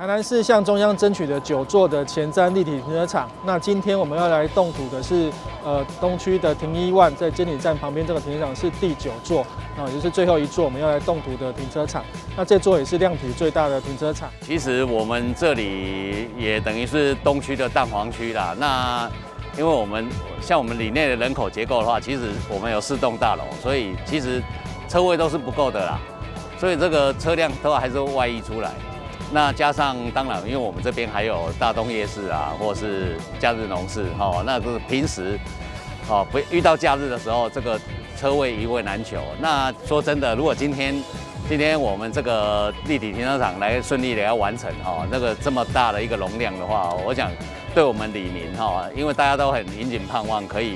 台南市向中央争取的9座的前瞻立体停车场。那今天我们要来动土的是，东区的停一万，在监理站旁边这个停车场是第9座，也就是最后一座我们要来动土的停车场。那这座也是量体最大的停车场。其实我们这里也等于是东区的蛋黄区啦。那因为我们里内的人口结构的话，其实我们有4栋大楼，所以其实车位都是不够的啦。所以这个车辆都还是外溢出来。那加上当然，因为我们这边还有大东夜市啊，或是假日农市，那就是平时，不遇到假日的时候，这个车位一位难求。那说真的，如果今天我们这个立体停车场来顺利的要完成那个这么大的一个容量的话，我想对我们里民因为大家都很引颈盼望，可以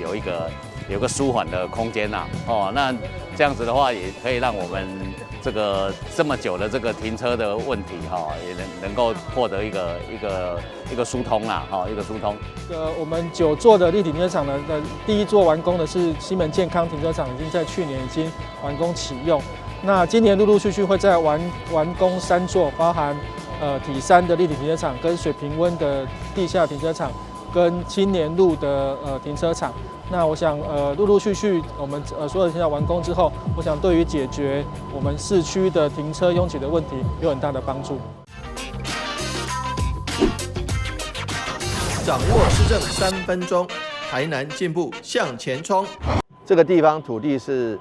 有个舒缓的空间呐，那这样子的话，也可以让我们这么久的这个停车的问题也能够获得一个疏通啦，一个疏通。我们9座的立体停车场的第1座完工的是西门健康停车场，已经在去年已经完工启用。那今年陆陆续续会再完工3座，包含体3的立体停车场、跟水平温的地下停车场、跟青年路的停车场。那我想陆陆续续我们所有的停车场完工之后，我想对于解决我们市区的停车拥挤的问题有很大的帮助。掌握市政3分钟，台南进步向前冲。这个地方土地是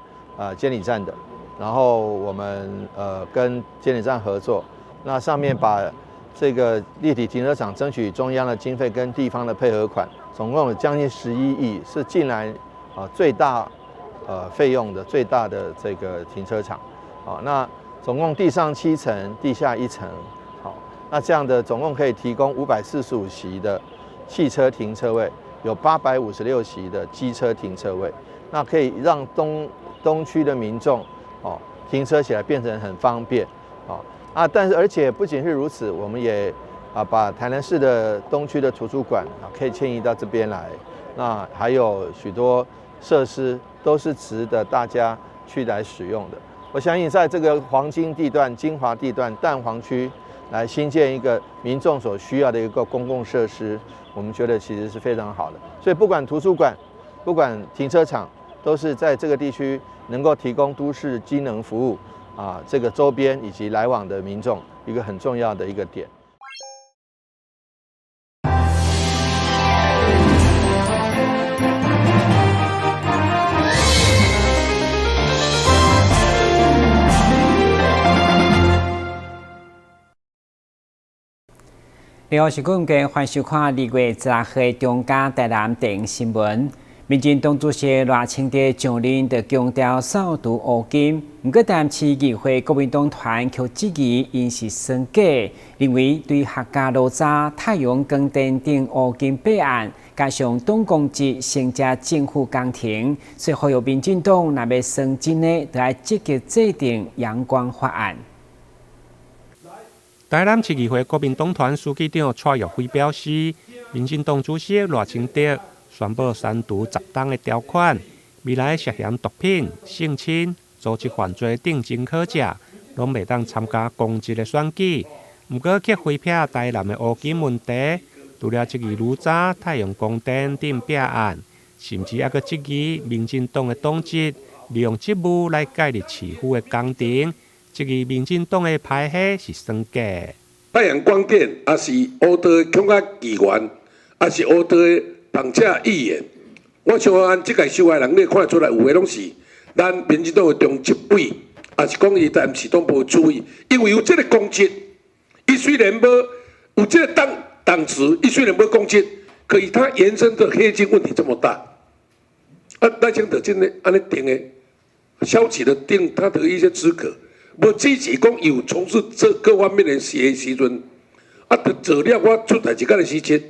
监理站的，然后我们跟监理站合作，那上面把这个立体停车场争取中央的经费跟地方的配合款，总共有将近11亿，是近来最大费用的最大的这个停车场。那总共地上7层，地下1层。那这样的总共可以提供545席的汽车停车位，有856席的机车停车位，那可以让东区的民众停车起来变成很方便但是而且不仅是如此，我们也把台南市的东区的图书馆可以迁移到这边来，那还有许多设施都是值得大家去来使用的。我相信在这个黄金地段、精华地段、蛋黄区来新建一个民众所需要的一个公共设施，我们觉得其实是非常好的。所以不管图书馆、不管停车场，都是在这个地区能够提供都市机能服务这个周边以及来往的民众一个很重要的一个点。你好，是各位欢迎收看2月16日中嘉台南电影新闻。民进党主席赖清德上任就强调扫除乌金，不过台南市议会国民党团却质疑因是算假，认为对客家炉渣、太阳光电等乌金备案，加上党公职成加政府工程，所以呼吁民进党若要算真的，就要积极制定阳光法案。台南市议会国民党团书记长蔡玉辉表示，民进党主席赖清德宣布删除10档的条款，未来涉嫌毒品、性侵、组织犯罪等真可者，拢袂当参加公职的选举。不过，却回避台南的乌金问题，除了质疑炉渣、太阳光电等弊案，甚至还佫质疑民进党的党职利用职务来介入市府的工程。质疑民进党的排黑是算假。太阳光电，也是乌道的恐吓议员，也是乌道的绑架议员。我相信这届受害人，你看得出来，有的拢是咱民进党的中执委，也是讲伊在市党部注意，因为有这个公职，伊虽然无有这个党职，伊虽然无公职，可是它延伸的黑金问题这么大，赖清德真的安尼定的，消极的定他的一些资格。无积极讲有从事这各方面的事的时阵，做了我出代志间的时间，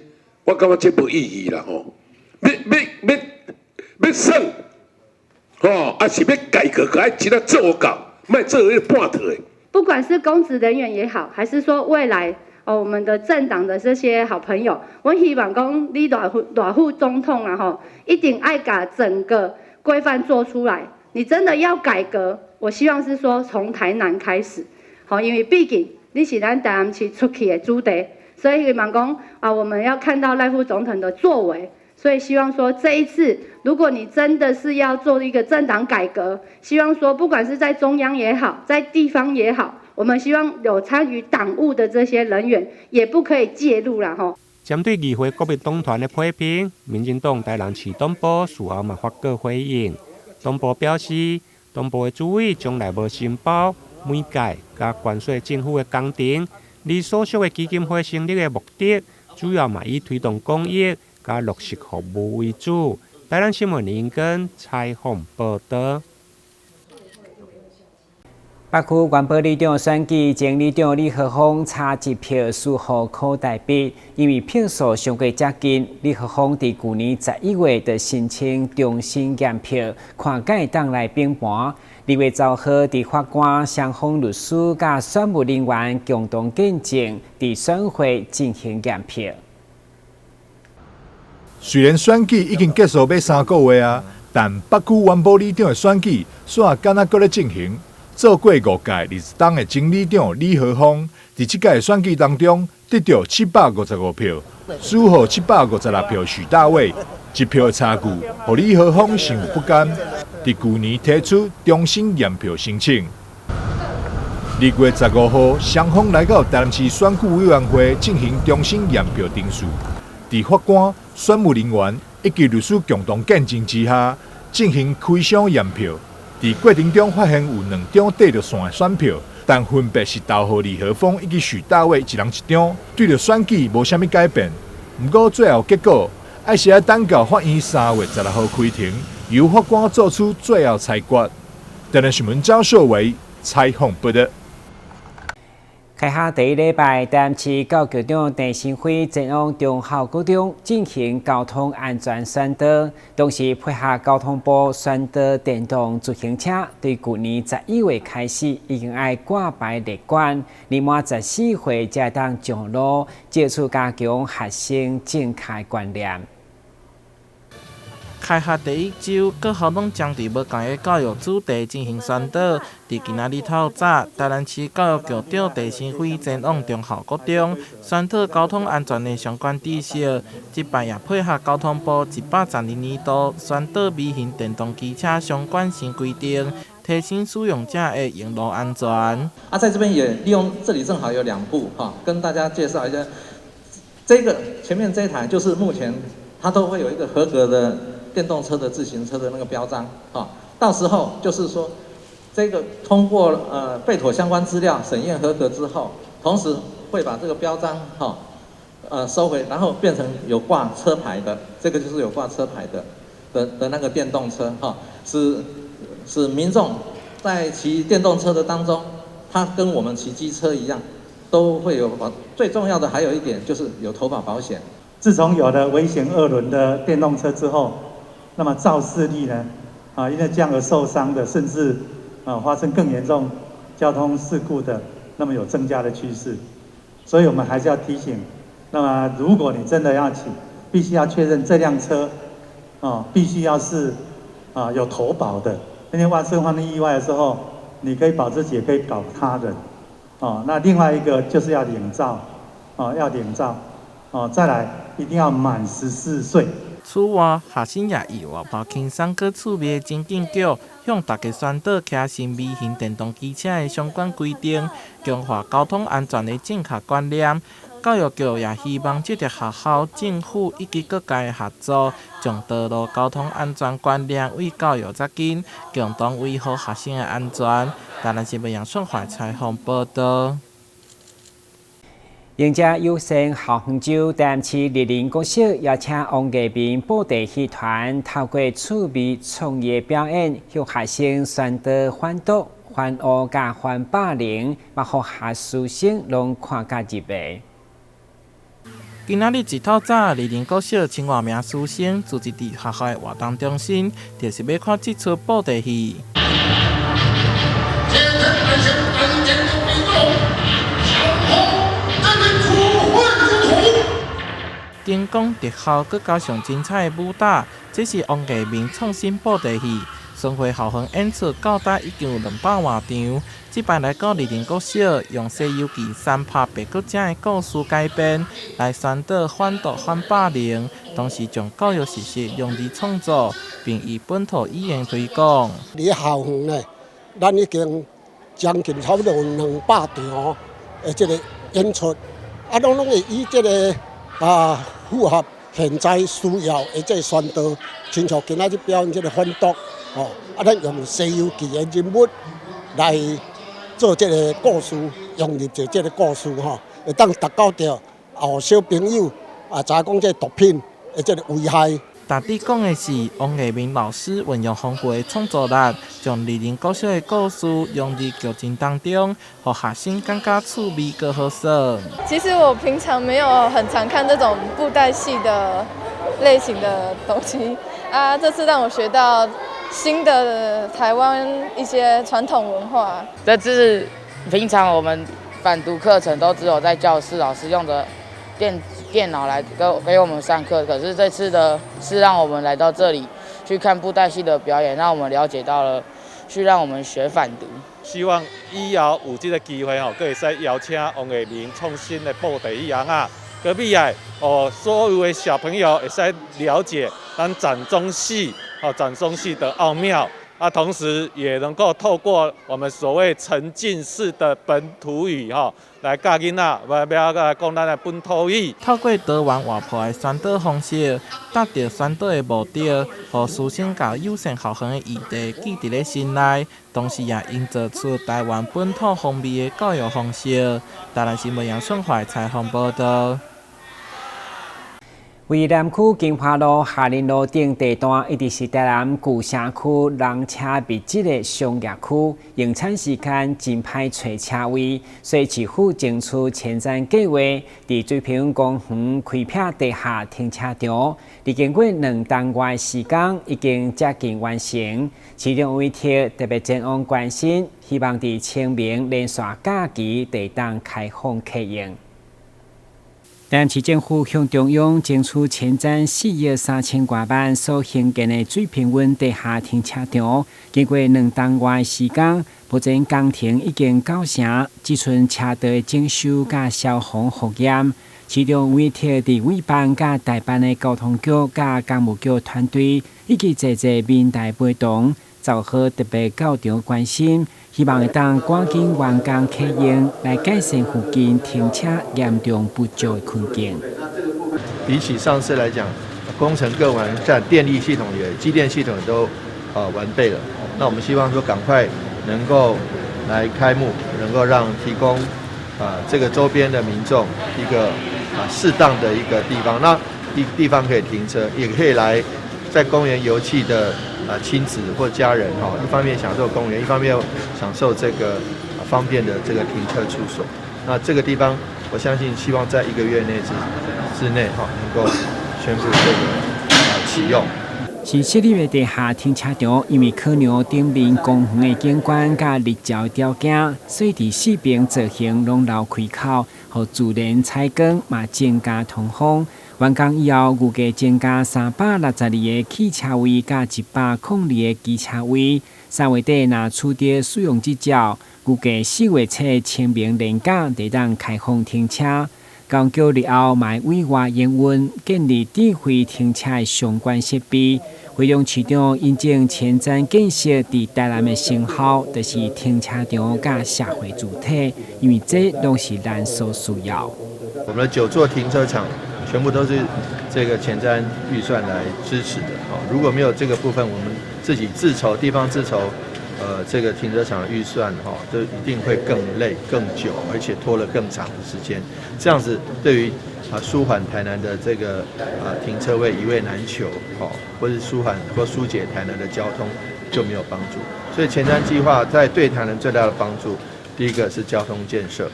我感觉这无意义啦吼。要算还是要改革，该真正做到，莫做迄个半途的。不管是公职人员也好，还是说未来我们的政党的这些好朋友，我希望讲你大副总统一定爱把整个规范做出来。你真的要改革，我希望是说从台南开始，因为毕竟你是咱台南市出去的主题，所以希望讲我们要看到赖副总统的作为。所以希望说这一次，如果你真的是要做一个政党改革，希望说不管是在中央也好，在地方也好，我们希望有参与党务的这些人员也不可以介入啦吼。针对议会国民党团的批评，民进党台南市党部事后嘛发过回应。党部表示，党部的主委从来无申报每届甲关税政府的工程，而所属的基金会成立的目的，主要嘛以推动公益甲落实服务为主。台南新闻引根采访报道。北区原保里长选举前里长李和峰差一票输予柯台碧，因为票数相过接近，李和峰伫去年11月就申请重新验票，看敢会当来并盘。2月10号，伫法官、双方律师甲选务人员共同见证，伫选会进行验票。虽然选举已经结束要3个月啊，但北区原保里长的选举煞敢若搁咧进行。做过5届历史党的前里长李和峰，伫这届选举当中得到755票，输予756票徐大伟，1票的差距，让李和峰心有不甘，伫去年提出重新验票申请。2月15号，双方来到台南市选举委员会进行重新验票程序，伫法官、选务人员以及律师共同见证之下，进行开箱验票。伫过程中发现有2张对着线的选票，但分别是投予李和峰以及许大伟一人1张，对着选举无啥物改变。不过最后结果还是要等到法院3月16号开庭，由法官做出最后裁决。台南新闻赵秀伟采访报道。开学第一礼拜，台南市教育局长陈新辉前往中校高中进行交通安全宣导，同时配合交通部宣导电动自行车，对去年11月开始已经爱挂牌列管，年满14岁才当上路，借此加强学生正确观念。开学第一周，各校拢将伫无同的教育主题进行宣导。伫今仔日透早，台南市教育局长陈新辉前往中校高中，宣导交通安全的相关知识。这摆也配合交通部132年度宣导微型电动机车相关新规定，提升使用者的用路安全。在这边也利用这里正好有2部跟大家介绍一下。这个前面这一台就是目前它都会有一个合格的电动车的自行车的那个标章到时候就是说，这个通过备妥相关资料审验合格之后，同时会把这个标章收回，然后变成有挂车牌的，这个就是有挂车牌的那个电动车使民众在骑电动车的当中，它跟我们骑机车一样，都会有保。最重要的还有一点就是有投保保险。自从有了危险2轮的电动车之后，那么肇事率呢，因为这样而受伤的，甚至发生更严重交通事故的，那么有增加的趋势。所以我们还是要提醒，那么如果你真的要骑，必须要确认这辆车，必须要是有投保的。因为发生意外的时候，你可以保自己，也可以保他人。那另外一个就是要领照，要领照。再来一定要满14岁。此外，学生也意外包轻松搁趣味的情境剧，向大家宣导骑新微型电动机车的相关规定，强化交通安全的正确观念。教育局也希望这个学校、政府以及各界合作，将道路交通安全观念为教育扎根，共同维护学生的安全。台南新闻杨顺华采访报道。赢者优胜校园周台南市丽林国小邀请王艺民布袋戏团透过趣味创意表演，向学生宣导反毒、反恶甲反霸凌，也互下师生拢看甲入迷。今仔日一透早，丽林国小千外名师生组织伫学校的活动中心，就是要看这出布袋戏。灯光特效，佮加上精彩的武打，这是王艺民创新布袋戏。巡回校园演出到达已经有200多场。这摆来到莅林国小，用《西游记》3拍白骨精的故事改编，来宣导反毒反霸凌，同时将教育实施用字创作，并以本土语言推广。伫校园呢，咱已经将近差不多200场的这个演出，拢会以这个符合现在需要的这个宣导，亲像今仔日表演这个反毒，咱用《西游记》的人物来做这个故事，融入在这个故事会当达到着后小朋友知讲这毒品的这个危害。大抵讲的是王艺明老师运用丰富的创作力，将莅林国小的故事融入剧情当中，让学生感觉趣味和好笑。其实我平常没有很常看这种布袋戏的类型的东西啊，这次让我学到新的台湾一些传统文化。这次平常我们反毒课程都只有在教室，老师用着电脑来给我们上课，可是这次的是让我们来到这里去看布袋戏的表演，让我们了解到了去让我们学反毒。希望以后有这个机会可以使邀请王艺明创新的布袋戏啊，隔壁所有的小朋友会使了解咱掌中戏的奥妙。同时也能够透过我们所谓沉浸式的本土语来教囡仔，不要讲咱的本土语。透过多元活泼的宣导方式，达到宣导的目的，让师生把友善校园的议题记伫咧心内，同时也营造出台湾本土风味的教育方式。台南新闻杨顺华采访报道。位南区金华路、夏林路等地段，一直是台南旧社区人车密集的商业区，用餐时间真歹找车位，所以市府争取前瞻计划，伫水平公园开辟地下停车场，历经过2个月时间，已经接近完成。其中有一条特别前往关心，希望伫清明连续假期地当开放客用。但市政府向中央争取前瞻4亿3000多万所兴建的水平温地下停车场，经过2个月时间，目前工程已经到成，只剩车道的整修甲消防复验。其中有一条伫尾班甲大班的交通局甲工务局团队，以及侪民代陪同，走好特别到场关心。希望会当赶紧完工启用，来改善附近停车严重不足的困境。比起上次来讲，工程更完善，电力系统也、机电系统都完备了。那我们希望说赶快能够来开幕，能够让提供这个周边的民众一个适当的一个地方，那地方可以停车，也可以来在公园游憩的。亲子或家人一方面享受公园，一方面又享受这个方便的这个停车处所。那这个地方，我相信希望在1个月内之内能够宣布这个启用。是设立的地下停车场，因为考量顶面公园的景观甲日照条件，所以伫4边造型拢留开口，互自然采光嘛增加通风。完工以后，预计增加362个汽车位，甲102个机车位。3月底若取得使用执照，预计4月初清明连假会当开放停车。交局日后卖委外营运，建立智慧停车的相关设备。惠阳市长因应前瞻建设伫台南的成效，就是停车场甲社会主体，因为这都是咱所需要。我们的9座停车场全部都是这个前瞻预算来支持的。如果没有这个部分，我们自己自筹，地方自筹，这个停车场的预算就一定会更累、更久，而且拖了更长的时间。这样子对于舒缓台南的这个停车位一位难求，或是舒缓或疏解台南的交通就没有帮助。所以前瞻计划在对台南最大的帮助，第一个是交通建设，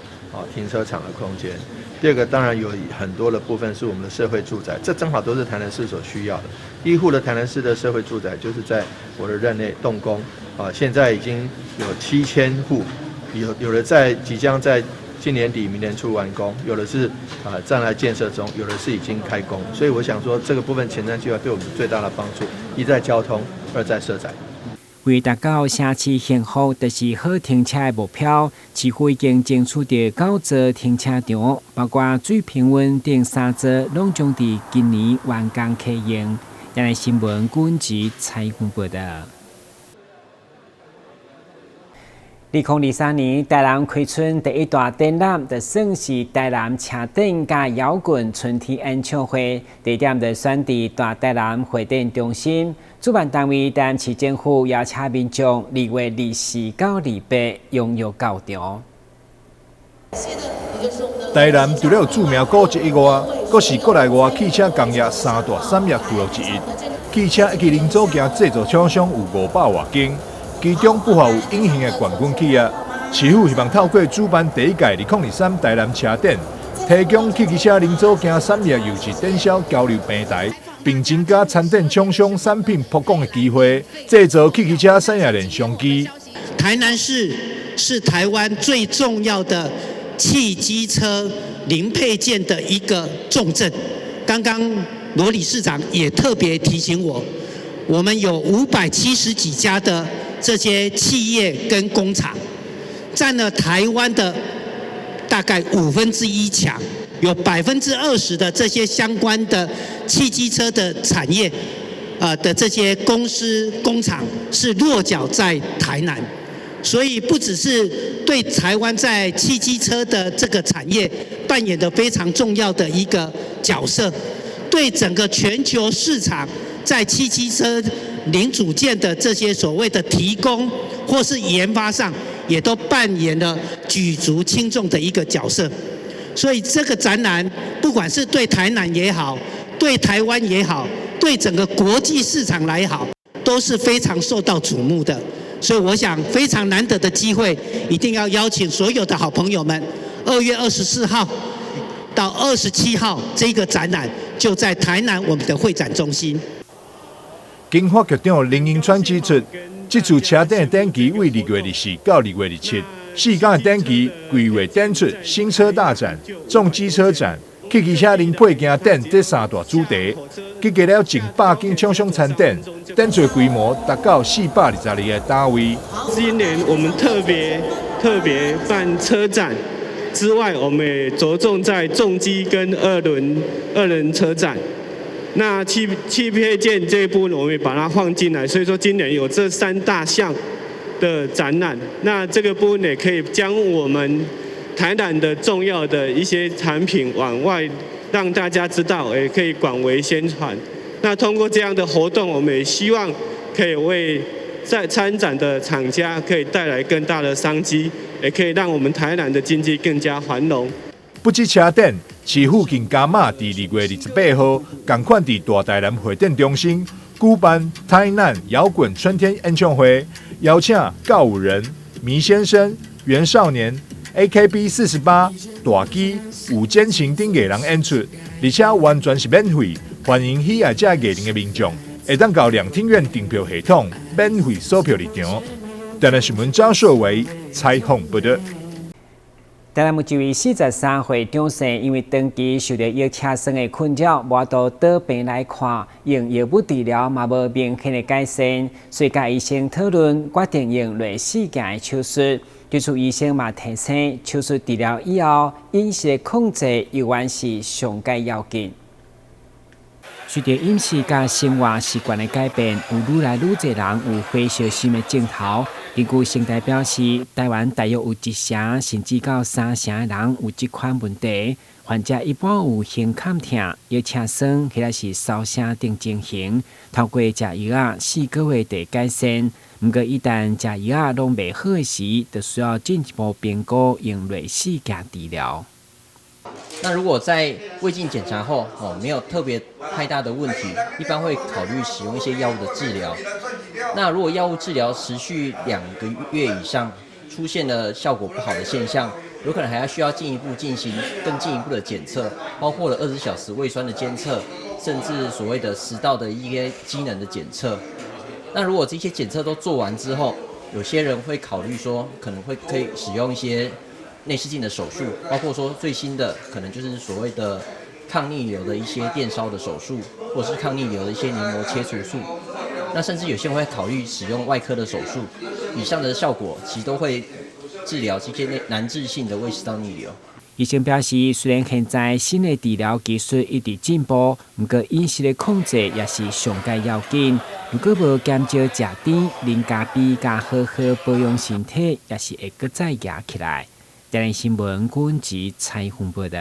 停车场的空间。第二个当然有很多的部分是我们的社会住宅，这正好都是台南市所需要的。第一户的台南市的社会住宅就是在我的任内动工，现在已经有7000户，有的即将在今年底、明年初完工，有的是正在建设中，有的是已经开工。所以我想说，这个部分前瞻计划对我们最大的帮助，一在交通，二在社宅。规达到城市幸福，就是好停车的目标。市府已经争取到9座停车场，包括最平稳等3座，拢将伫今年完工启用。今日新闻军局采访报道。2023年，台南开春第一大展览，就算是台南车展加摇滚春天演唱会，地点就选伫大台南会展中心。主办单位台南市政府邀请民众2月24到28踊跃到场。台南除了著名古迹以外，阁是国内外汽车工业3大产业聚落之一。汽车以及零组件制造厂商有500多间。其中不乏有隐形的冠军企业，市府希望透过主办第一届2023台南车展，提供汽车零组件产业尤其展销交流平台，并增加参展厂商产品曝光的机会，制造汽车产业链商机。台南市是台湾最重要的汽机车零配件的一个重镇。刚刚罗理事长也特别提醒我们有570几家的这些企业跟工厂，占了台湾的大概1/5强，有20%的这些相关的汽机车的产业，的这些公司工厂是落脚在台南，所以不只是对台湾在汽机车的这个产业扮演的非常重要的一个角色，对整个全球市场在汽机车零组件的这些所谓的提供或是研发上，也都扮演了举足轻重的一个角色。所以这个展览，不管是对台南也好，对台湾也好，对整个国际市场来好，都是非常受到瞩目的。所以我想非常难得的机会，一定要邀请所有的好朋友们，2月24号到27号这个展览就在台南我们的会展中心。经发局长林英川指出，这次车展的展期为2月24到2月27，4天的展期规划展出新车大展、重机车展、汽车零配件等这3大主题，集结了近100间厂商参展，展出规模达到422个单位。今年我们特别办车展之外，我们也着重在重机跟二轮车展。那汽配件这一部分，我们也把它放进来，所以说今年有这3大项的展览。那这个部分也可以将我们台南的重要的一些产品往外让大家知道，也可以广为宣传。那通过这样的活动，我们也希望可以为在参展的厂家可以带来更大的商机，也可以让我们台南的经济更加繁荣。不止车展，市府更加码伫2月28号，同款伫大台南会展中心举办台南摇滚春天演唱会，邀请告五人、迷先生、袁少年、AKB48、大基、有真情等艺人演出，而且完全是免费，欢迎喜爱这艺人的民众会当到两厅院订票系统免费售票入场。台南新闻张硕维采访报道。台南目前为43岁长生，因为长期受到腰车酸的困扰，无到倒病来看，用药物治疗嘛无明显的改善，所以甲医生讨论，决定用类似件的手术。对此，医生嘛提醒，手术治疗以后，饮食的控制永远是上界要紧。随着饮食甲生活习惯的改变，有愈来愈侪人有灰小心的镜头。根据生态表示，台湾大约有1成甚至到3成的人有这款问题。患者一般有胸坎痛、腰车酸，或者是烧声等情形。透过食药4个月就改善。不过一旦食药拢未好的时，就需要进一步评估用类似件治疗。那如果在胃镜检查后没有特别太大的问题，一般会考虑使用一些药物的治疗。那如果药物治疗持续2个月以上，出现了效果不好的现象，有可能还需要进一步进行更进一步的检测，包括了24小时胃酸的监测，甚至所谓的食道的一些机能的检测。那如果这些检测都做完之后，有些人会考虑说，可能可以使用一些内视镜的手术，包括说最新的可能就是所谓的抗逆流的一些电烧的手术，或者是抗逆流的一些黏膜切除术。那甚至有些人会考虑使用外科的手术，以上的效果其实都会治疗这些难治性的胃食道逆流。医生表示，虽然现在新的治疗技术一直进步，不过饮食的控制也是上界要紧。如果无减少食甜，啉咖啡，加好好保养身体，也是会搁再压起来。台湾新闻阮及采访报道。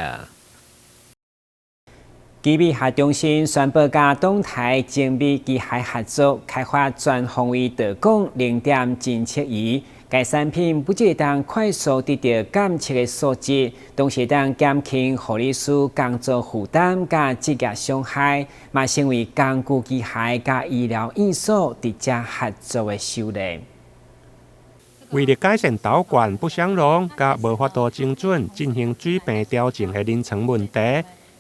机密核中心宣布，甲东台精密机械合作开发全方位导管零点侦测仪。该产品不只当快速得到检测的数值，同时当减轻护理师工作负担甲职业伤害，嘛成为工具机械甲医疗院所直接合作的首例。为了改善导管不相容甲无法度精准进行水平调整的临床问题，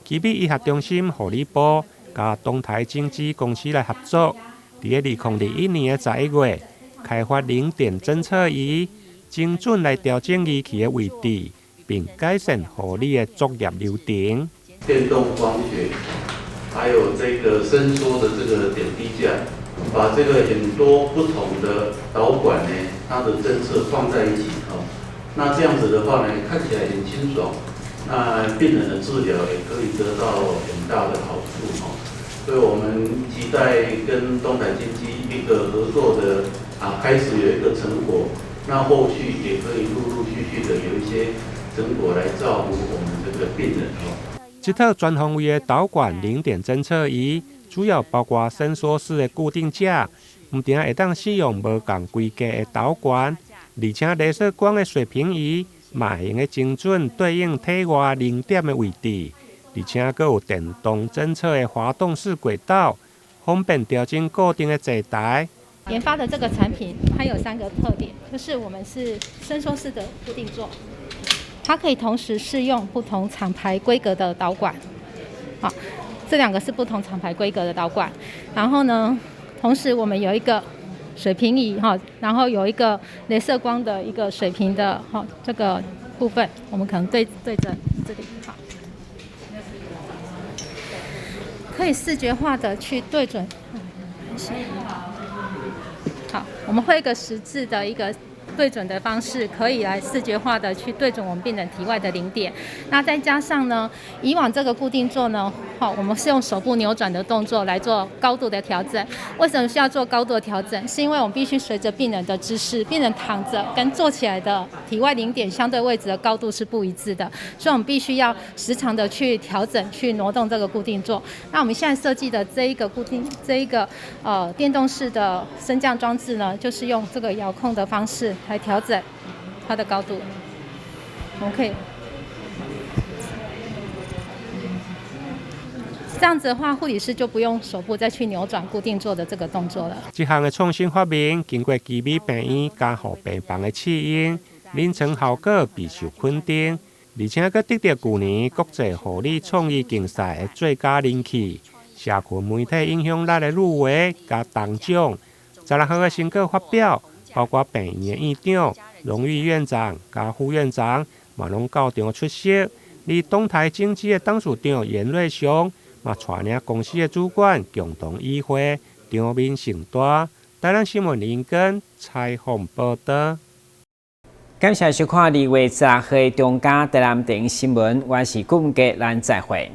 机密医学中心护理部甲东台经纪公司来合作，伫2021年11月。开发零点侦测仪，精准来调整仪器的位置，并改善护理的作业流程。电动光学，还有这个伸缩的这个点滴架，把这个很多不同的导管呢，它的侦测放在一起哦。那这样子的话呢，看起来很清爽，那病人的治疗也可以得到很大的好处哦。所以我们期待跟东台经济一个合作的。开始有一个成果，那后续也可以陆陆续续的有一些成果来照顾我们这个病人哦。这套全方位的导管零点侦测仪，主要包括伸缩式的固定架，唔定会当使用无同规格的导管，而且雷射光的水平仪，嘛会用精准对应体外零点的位置，而且佫有电动侦测的滑动式轨道，方便调整固定的坐台。研发的这个产品，它有3个特点，就是我们是伸缩式的固定座，它可以同时适用不同厂牌规格的导管，好，这2个是不同厂牌规格的导管。然后呢，同时我们有一个水平仪哈，然后有一个雷射光的一个水平的哈这个部分，我们可能对准这里好，可以视觉化的去对准。好，我们会有一个实质的一个对准的方式，可以来视觉化的去对准我们病人体外的零点。那再加上呢，以往这个固定座呢，我们是用手部扭转的动作来做高度的调整。为什么需要做高度的调整？是因为我们必须随着病人的姿势，病人躺着跟坐起来的体外零点相对位置的高度是不一致的，所以我们必须要时常的去调整、去挪动这个固定座。那我们现在设计的这一个电动式的升降装置呢，就是用这个遥控的方式来调整它的高度。我们可以这样子的话，护理师就不用手部再去扭转固定座的这个动作了。这项的创新发明，经过奇美病院加护病房的试验，临床效果备受肯定，而且佫得到去年国际护理创意竞赛的最佳人气。社群媒体影响力的入围加铜奖，16号的成果发表，包括病院的院长、荣誉院长加副院长，嘛拢到场出席。而东台经济的董事长严瑞祥，嘛带领公司的主管共同议会，场面盛大。台湾新闻林根采访报道。感谢收看2月16号中嘉台南电影新闻，我是顾文杰，咱再会。